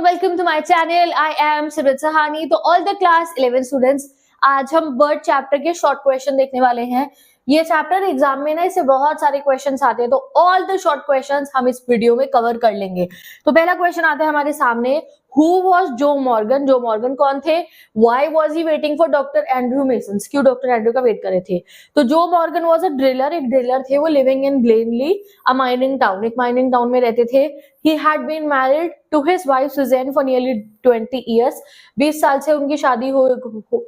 welcome to my channel. I am Simrat Sahani. तो all the class 11 students, आज हम bird chapter के short question देखने वाले हैं। ये चैप्टर एग्जाम में ना इससे बहुत सारे क्वेश्चंस आते हैं, तो ऑल द शॉर्ट क्वेश्चंस हम इस वीडियो में कवर कर लेंगे। तो पहला क्वेश्चन आता है हमारे सामने, who was Joe Morgan? Joe Morgan कौन थे? Why was he waiting for doctor Andrew Mason? क्यों डॉक्टर एंड्रू का वेट करे थे? तो Joe Morgan was a driller, एक ड्रिलर थे, वो living in Blaenelly, a mining town, एक माइनिंग टाउन में रहते थे। He had been married to his wife Suzanne for nearly 20 years. 20 साल से उनकी शादी हो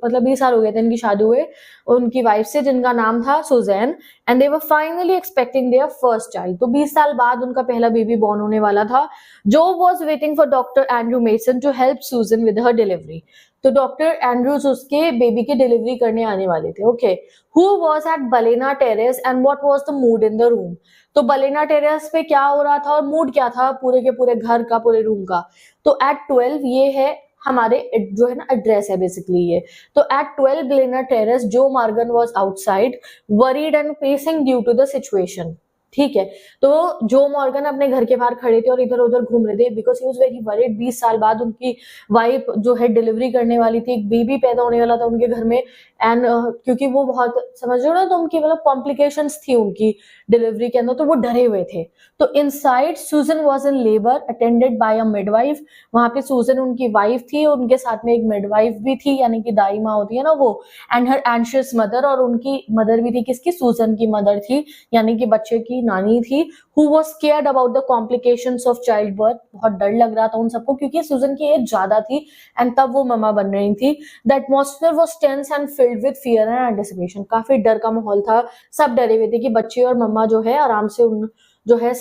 मतलब 20 साल हो गए थे उनकी शादी हुए उनकी वाइफ से, जिनका नाम था Susan, and they were finally expecting their first child. तो 20 साल बाद उनका पहला बेबी बॉर्न होने वाला था। Joe was waiting for doctor Andrew Mason to help Susan with her delivery. तो डॉक्टर एंड्रूज उसके बेबी की डिलीवरी करने आने वाले थे। Okay, who was at Baleno Terrace and what was the mood in the room? तो Blaina terrace पे क्या हो रहा था और मूड क्या था पूरे के पूरे घर का, पूरे रूम का? तो एट 12, ये है हमारे जो है ना एड्रेस है बेसिकली ये। तो एट 12 बलेना टेरेस, जो Morgan was outside, worried and pacing due to the situation. ठीक है, तो जो मॉर्गन अपने घर के बाहर खड़े थे और इधर उधर घूम रहे थे, because he was very worried. 20 साल बाद उनकी वाइफ जो है डिलीवरी करने वाली थी, एक बेबी पैदा होने वाला था उनके घर में, एंड क्योंकि वो बहुत, समझ रहे हो ना, तो उनकी मतलब कॉम्प्लिकेशंस थी उनकी डिलीवरी के अंदर, तो वो डरे हुए थे। तो inside Susan was in labour attended by a midwife. वहां पे सुजन उनकी वाइफ थी और उनके साथ में एक मिडवाइफ भी थी, यानी कि दाई माँ होती है ना वो, एंड हर एंशियस मदर, और उनकी मदर भी थी, किसकी? सुजन की मदर थी, यानी कि बच्चे की नानी थी। Who was scared about the complications of child birth. बहुत डर लग रहा था उन सबको, क्योंकि सुजन की एज ज्यादा थी एंड तब वो ममा बन रही थी। The atmosphere was tense and filled with fear and anticipation. काफी डर का माहौल था, सब डरे हुए थे कि बच्चे और मम्मा जो है आराम से उन जो है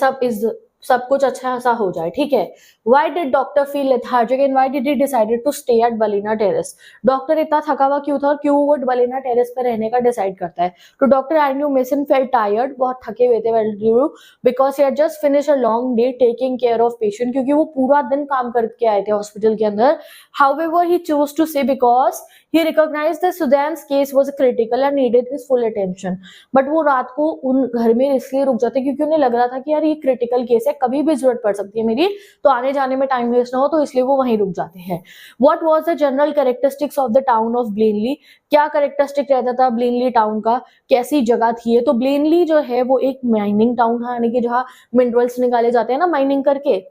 सब कुछ अच्छा सा हो जाए। ठीक है, why did doctor feel lethargic and why did he decided to stay at Baleno terrace? Doctor इतना थका हुआ क्यों था और क्यों वो बलेना टेरेस पर रहने का डिसाइड करता है? तो doctor Andrew mason felt tired, बहुत थके हुए थे Andrew, because he had just finish a long day taking care of patient, क्योंकि वो पूरा दिन काम करके आए थे हॉस्पिटल के अंदर। हाउएवर ही चोज टू से because he recognized that Suzanne's case was critical and needed his full attention. But वो रात को उन घर में इसलिए रुक जाते क्योंकि उन्हें लग रहा था कि यार ये क्रिटिकल केस है, कभी भी जरूरत पड़ सकती है मेरी, तो आने जाने में टाइम वेस्ट ना हो, तो इसलिए वो वहीं रुक जाते हैं। What was the general characteristics of the town of Blenley? क्या कैरेक्टरिस्टिक रहता था ब्लेनली टाउन का, कैसी जगह थी ये? तो ब्लेनली जो है वो एक माइनिंग टाउन है, यानी कि जहाँ मिनरल्स निकाले जाते हैं ना माइनिंग करके,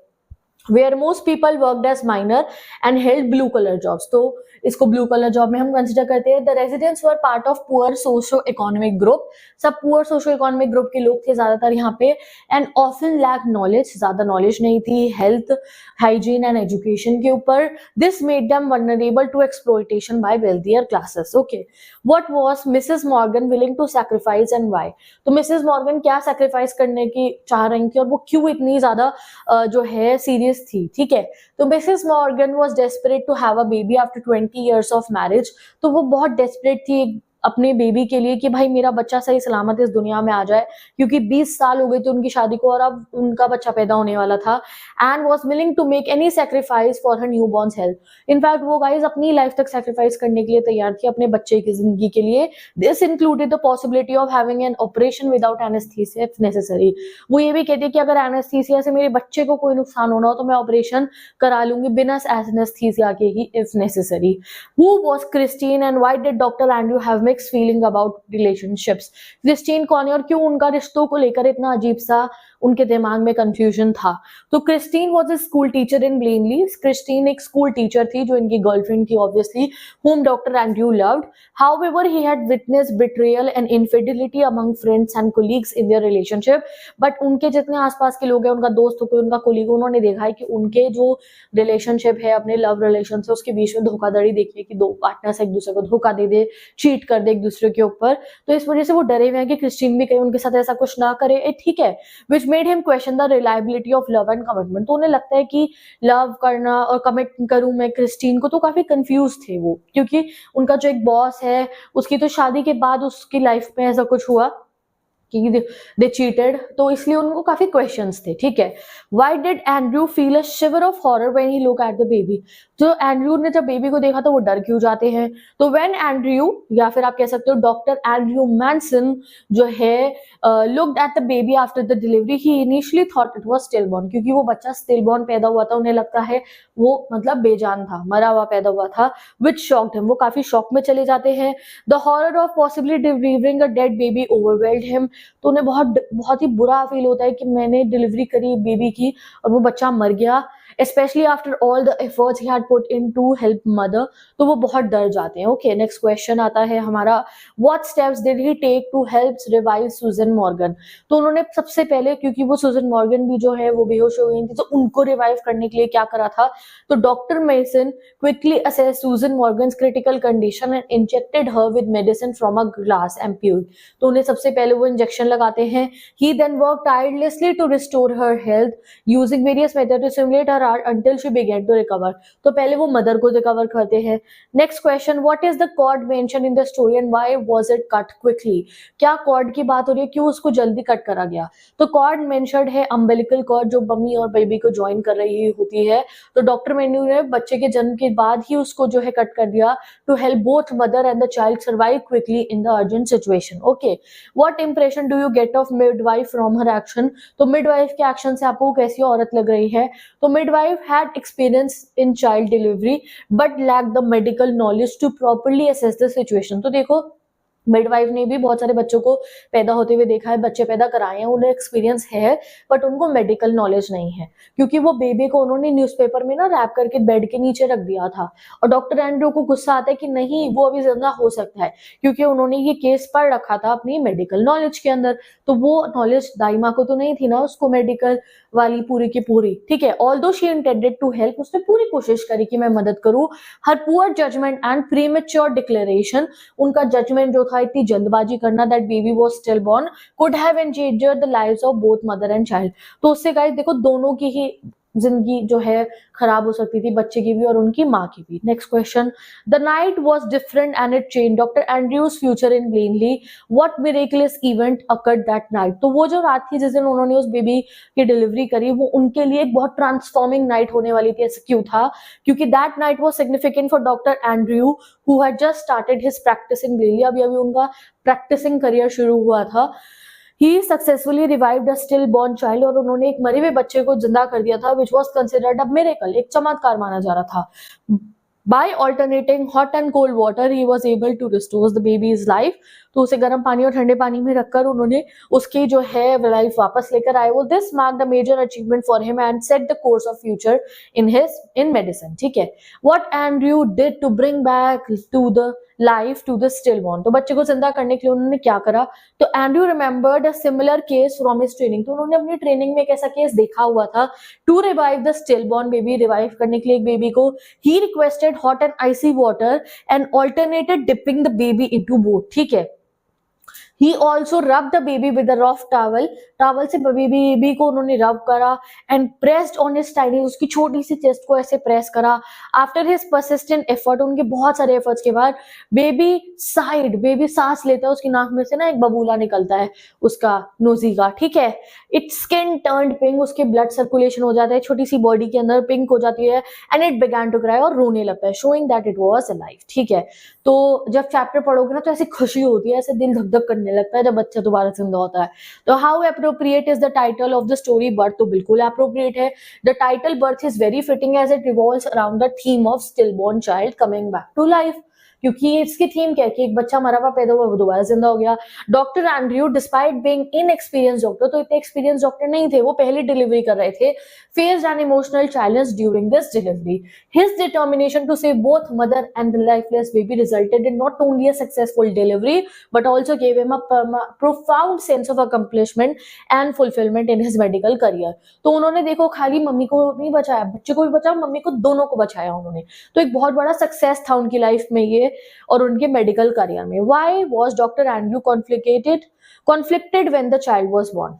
where most people worked as miner and held blue color jobs. तो इसको ब्लू कलर जॉब में हम कंसिडर करते हैं। The residents were part of poor socio economic group, सब पुअर सोशो इकोनॉमिक ग्रुप के लोग थे ज्यादातर यहाँ पे, एंड ऑफन लैक नॉलेज, ज्यादा नॉलेज नहीं थी हेल्थ, हाइजीन एंड एजुकेशन के ऊपर। This made them vulnerable to exploitation by wealthier classes. Okay, what was Mrs Morgan willing to sacrifice and why? तो मिसेस मॉर्गन क्या सैक्रिफाइस करने की चाह रही थी और वो क्यों इतनी ज्यादा जो है सीरियस थी? ठीक है, तो Mrs Morgan was desperate to have a baby after 20 years of marriage. तो वो बहुत डेस्परेट थी अपने बेबी के लिए कि भाई मेरा बच्चा सही सलामत इस दुनिया में आ जाए, क्योंकि 20 साल हो गए थे उनकी शादी को और अब उनका बच्चा पैदा होने वाला था। And was willing to make any sacrifice for her newborn's health. In fact वो गाइस अपनी लाइफ तक सैक्रिफाइस करने के लिए तैयार थी अपने बच्चे की जिंदगी के लिए। This included the possibility of having an operation without anaesthesia if necessary. वो ये भी कहती है कि अगर एनेस्थीसिया से मेरे बच्चे को कोई नुकसान होना हो तो मैं ऑपरेशन करा लूंगी बिना एनेस्थीसिया के ही if necessary. Who was Christine and why did doctor Andrew have mixed feeling about relationships? Christine कौन है और क्यों उनका रिश्तों को लेकर इतना अजीब सा उनके दिमाग में कंफ्यूजन था? तो Christine was a school teacher in Blenly. Christine एक स्कूल टीचर थी जो इनकी गर्लफ्रेंड थी obviously, whom doctor Andrew loved. However, he had witnessed betrayal and infidelity among friends and colleagues in their relationship. But उनके जितने आसपास के लोग हैं, उनका दोस्त हो कोई, उनका कोलीग, उन्होंने देखा है कि उनके जो रिलेशनशिप है, अपने लव रिलेशन से, उसके बीच में धोखाधड़ी देखी है कि दो पार्टनर्स एक दूसरे को धोखा दे दे, चीट कर दे एक दूसरे के ऊपर। तो इस वजह से वो डरे हुए हैं कि क्रिस्टीन भी कहीं उनके साथ ऐसा कुछ ना करे। ठीक है, which made him question the reliability of love and commitment. तो उन्हें लगता है कि लव करना और कमिट करूं मैं क्रिस्टीन को, तो काफी कंफ्यूज थे वो, क्योंकि उनका जो एक बॉस है उसकी तो शादी के बाद उसकी लाइफ में ऐसा कुछ हुआ कि दे चीटेड, तो इसलिए उनको काफी क्वेश्चंस थे, ठीक है। Why did Andrew feel a shiver of horror when he look at the baby, तो एंड्रयू ने जब बेबी को देखा तो वो डर क्यों जाते हैं। तो व्हेन एंड्रयू, या फिर आप कह सकते हो डॉक्टर एंड्रयू मैनसन जो है looked at the baby after the delivery, he initially thought it was still born, क्योंकि वो बच्चा स्टिल बॉर्न पैदा हुआ था, उन्हें लगता है वो मतलब बेजान था, मरा हुआ पैदा हुआ था, विच शॉक्ड हिम, वो काफी शॉक में चले जाते हैं। The horror of possibly delivering a dead baby overwhelmed him, तो उन्हें बहुत ही बुरा फील होता है कि मैंने डिलीवरी करी बेबी की और वो बच्चा मर गया, especially after all the efforts he had put in to help mother, तो वो बहुत डर जाते हैं। ओके, नेक्स्ट क्वेश्चन आता है हमारा, what steps did he take to help revive Susan Morgan, तो उन्होंने सबसे पहले, क्योंकि वो सुजन मॉर्गन भी जो है वो बेहोश हो गई थी, तो उनको रिवाइव करने के लिए क्या करा था, तो doctor Mason quickly assess Susan Morgan's critical condition and injected her with medicine from a glass ampoule, तो उन्हें सबसे पहले वो इंजेक्शन लगाते हैं। He then work tirelessly to restore her health using various method to simulate her heart until she began to recover, तो पहले वो मदर को रिकवर करते हैं। Next question, what is the cord mention in the story and why was it cut quickly, क्या cord की बात हो रही है, क्यों उसको जल्दी कट करा गया, तो कॉर्ड मेंशन्ड है अम्बिलिकल कॉर्ड, जो मम्मी और बेबी को ज्वाइन कर रही होती है, तो डॉक्टर मेन्यू ने बच्चे के जन्म के बाद ही उसको जो है कट कर दिया, to help both mother and the child survive quickly in the urgent situation. Okay, what impression do you get of midwife from her action, तो मिडवाइफ के एक्शन से आपको कैसी औरत लग रही है, तो midwife had experience in child delivery but lack the medical knowledge to properly assess the situation, तो देखो मिडवाइफ ने भी बहुत सारे बच्चों को पैदा होते हुए देखा है, बच्चे पैदा कराए हैं, उन्हें एक्सपीरियंस है, बट उनको मेडिकल नॉलेज नहीं है, क्योंकि वो बेबी को उन्होंने न्यूज़पेपर में ना रैप करके बेड के नीचे रख दिया था, और डॉक्टर एंड्रयू को गुस्सा आता है कि नहीं वो अभी जिंदा हो सकता है, क्योंकि उन्होंने ये केस पढ़ रखा था अपनी मेडिकल नॉलेज के अंदर, तो वो नॉलेज दाई माँ को तो नहीं थी ना उसको मेडिकल वाली पूरी की पूरी, ठीक है। Although she intended to help, उसने पूरी कोशिश करी कि मैं मदद करूं, her poor judgement and premature declaration, उनका जजमेंट जो था, इतनी जल्दबाजी करना that baby was still born could have endangered the lives of both mother and child, तो उससे गाइस देखो दोनों की ही जिंदगी जो है खराब हो सकती थी, बच्चे की भी और उनकी माँ की भी। Next question, the night was different and it change doctor Andrew's future in Glenly, what miraculous event occurred that night, तो वो जो रात थी जिस दिन उन्होंने उस बेबी की डिलीवरी करी, वो उनके लिए एक बहुत ट्रांसफॉर्मिंग नाइट होने वाली थी। ऐसा क्यों था, क्योंकि that night was significant for doctor Andrew who had just started his practice in Glenly, अभी अभी उनका प्रैक्टिसिंग करियर शुरू हुआ था। He successfully revived a stillborn child, और उन्होंने एक मरे हुए बच्चे को जिंदा कर दिया था, which was considered a miracle, एक चमत्कार माना जा रहा था। By alternating hot and cold water, he was able to restore the baby's life, तो उसे गर्म पानी और ठंडे पानी में रखकर उन्होंने उसकी जो है लाइफ वापस लेकर आए। वो this marked a major achievement for him and set the course of future in medicine, ठीक है। What Andrew did to bring back to the life to the still born, तो बच्चे को जिंदा करने के लिए उन्होंने क्या करा, तो Andrew remembered a similar case from his training, तो उन्होंने अपनी ट्रेनिंग में एक ऐसा केस देखा हुआ था, to revive the still born baby, revive करने के लिए एक बेबी को, he requested hot and icy water and alternated dipping the baby into both, ठीक है। He also rubbed the baby with a rough towel, towel से baby को उन्होंने रब करा, and pressed on his tiny, उसकी छोटी सी चेस्ट को ऐसे प्रेस करा। आफ्टर हिज परसिस्टेंट एफर्ट, उनके बहुत सारे एफर्ट्स के बाद बेबी साइड, बेबी सांस लेता है, उसकी नाक में से ना एक बबूला निकलता है उसका नोजी का, ठीक है। इट स्किन टर्न्ड पिंक, उसके ब्लड सर्कुलेशन हो जाता है, छोटी सी बॉडी के अंदर पिंक हो जाती है, and it began to cry, और रोने लगता है, showing that it was alive, ठीक है। तो जब चैप्टर पढ़ोगे ना तो ऐसी खुशी होती है, ऐसे दिल धक धक करने लगता है जब बच्चा दोबारा जिंदा होता है। तो how appropriate is the title of the story birth, तो बिल्कुल एप्रोप्रिएट है। The title birth is very fitting as it revolves around the theme of still born child coming back to life, क्योंकि इसकी थीम क्या है कि एक बच्चा मरा हुआ पैदा हुआ, वो दोबारा जिंदा हो गया। Doctor Andrew despite being inexperience doctor, तो इतने एक्सपीरियंस डॉक्टर नहीं थे, वो पहली डिलीवरी कर रहे थे, faced an emotional challenge during this delivery. His determination to save both mother and the lifeless baby resulted in not only a successful delivery but also give him a profound sense of accomplishment and fulfilment in his medical career. तो उन्होंने देखो खाली mummy को नहीं बचाया, बच्चे को भी बचाया, मम्मी को, दोनों को बचाया उन्होंने, तो एक बहुत बड़ा सक्सेस था उनकी लाइफ में ये और उनके मेडिकल करियर में। Why was Dr. Andrew conflicted when the child was born?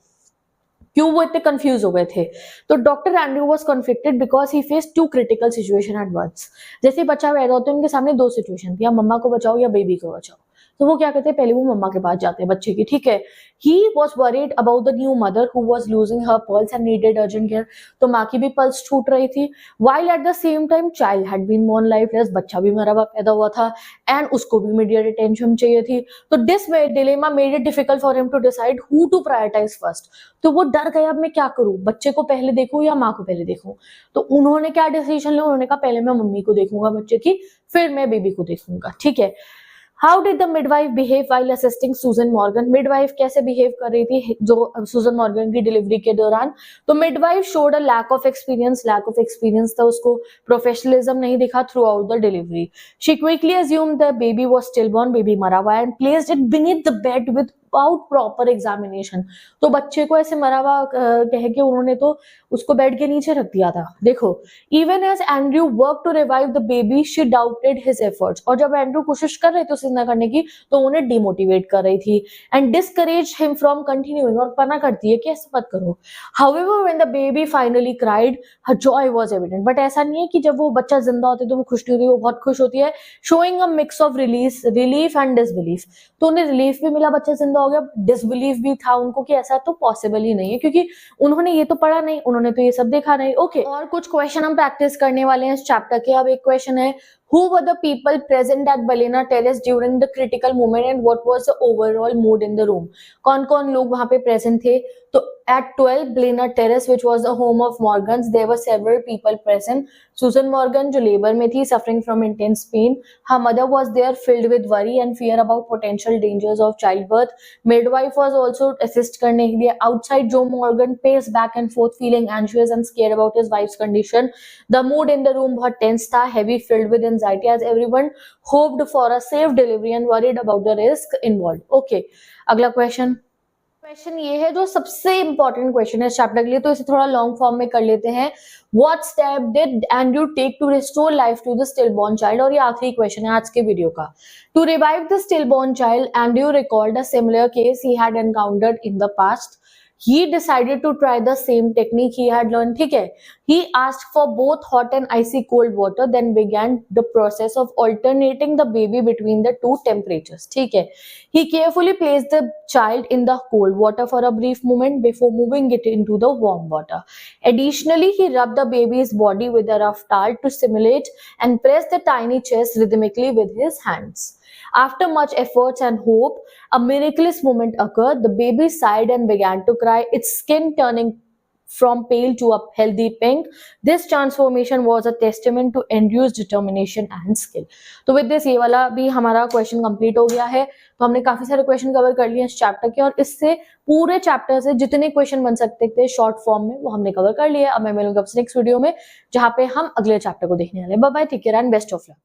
क्यों वो इतने कंफ्यूज हो गए थे, तो doctor Andrew was conflicted because he face two critical situation at once. जैसे बच्चा पैदा होता है उनके सामने दो सिचुएशन थी, या मम्मा को बचाओ या बेबी को बचाओ। तो वो क्या करते हैं, पहले वो मम्मा के पास जाते हैं बच्चे की, ठीक है। He was worried about the new mother who was losing her pulse and needed urgent care. तो माँ की भी पल्स छूट रही थी। While at the same time child had been born lifeless, बच्चा भी मरा हुआ पैदा हुआ था एंड उसको भी इमीडिएट अटेंशन चाहिए थी। तो this dilemma made it difficult for him to decide who to prioritise first. तो वो डर गया, अब मैं क्या करूं, बच्चे को पहले देखूं या माँ को पहले देखूं। तो उन्होंने क्या डिसीजन लिया, उन्होंने कहा पहले मैं मम्मी को देखूंगा बच्चे की, फिर मैं बेबी को देखूंगा, ठीक है। How did the midwife behave while assisting Susan Morgan, midwife कैसे बिहेव कर रही थी जो सुजन मॉर्गन की डिलीवरी के दौरान। तो midwife showed a lack of experience था, उसको प्रोफेशनलिज्म नहीं दिखा throughout the delivery. She quickly assumed the baby was still born, baby मरा हुआ है, and placed it beneath the bed with without proper examination. तो बच्चे को ऐसे मरा हुआ कह के उन्होंने तो उसको बेड के नीचे रख दिया था। देखो, even as Andrew work to revive the baby she doubted his efforts, और जब एंड्रयू कोशिश कर रहे थे उसे जिंदा करने की तो उन्हें डिमोटिवेट कर रही थी and discourage him from continuing, और मना करती है कि ऐसा मत करो। However when the baby finally cried her Joy was evident, but ऐसा नहीं है कि जब वो बच्चा जिंदा होता है तो वो खुश नहीं होती, वो बहुत खुश होती है, showing a mix of relief and disbelief. तो उन्हें रिलीफ भी मिला, बच्चा जिंदा हो गया, डिसबिलीफ भी था उनको कि ऐसा तो पॉसिबल ही नहीं है, क्योंकि उन्होंने ये तो पढ़ा नहीं, उन्होंने तो ये सब देखा नहीं। ओके, और कुछ क्वेश्चन हम प्रैक्टिस करने वाले हैं इस चैप्टर के। अब एक क्वेश्चन है, who were the people present at Balena Terrace during the critical moment and what was the overall mood in the room? कौन कौन लोग वहां पे प्रेजेंट थे? तो at 12 Balena Terrace, which was the home of Morgans, there were several people present. Susan Morgan जो labour में थी, suffering from intense pain. Her mother was there, filled with worry and fear about potential dangers of childbirth. Midwife was also assist करने के लिए outside. Joe Morgan paced back and forth, feeling anxious and scared about his wife's condition. The mood in the room बहुत tense था, heavy, filled with anxiety as everyone hoped for a safe delivery and worried about the risk involved. Okay, अगला question ये है जो सबसे important question है इस chapter के लिए, तो इसे थोड़ा लॉन्ग फॉर्म में कर लेते हैं। What step did Andrew take to restore life to the stillborn child? और ये आखिरी क्वेश्चन है आज के वीडियो का। To revive the stillborn child, Andrew recalled a similar case he had encountered in the past. He decided to try the same technique he had learned, ठीक है। He asked for both hot and icy cold water, then began the process of alternating the baby between the two temperatures, ठीक है। He carefully placed the child in the cold water for a brief moment before moving it into the warm water. Additionally, he rubbed the baby's body with a rough towel to stimulate and press the tiny chest rhythmically with his hands. After much efforts and hope, a miraculous moment occurred. The baby sighed and began to cry, its skin turning from pale to a healthy pink. This transformation was a testament to Andrew's determination and skill. तो with this ये वाला भी हमारा question complete हो गया है। तो हमने काफी सारे क्वेश्चन कवर कर लिए इस चैप्टर के, और इससे पूरे चैप्टर से जितने क्वेश्चन बन सकते थे शॉर्ट फॉर्म में वो हमने कवर कर लिए। अब मैं मिलूंगा नेक्स्ट वीडियो में, जहां पे हम अगले चैप्टर को देखने वाले हैं। Bye bye, take care and best of luck.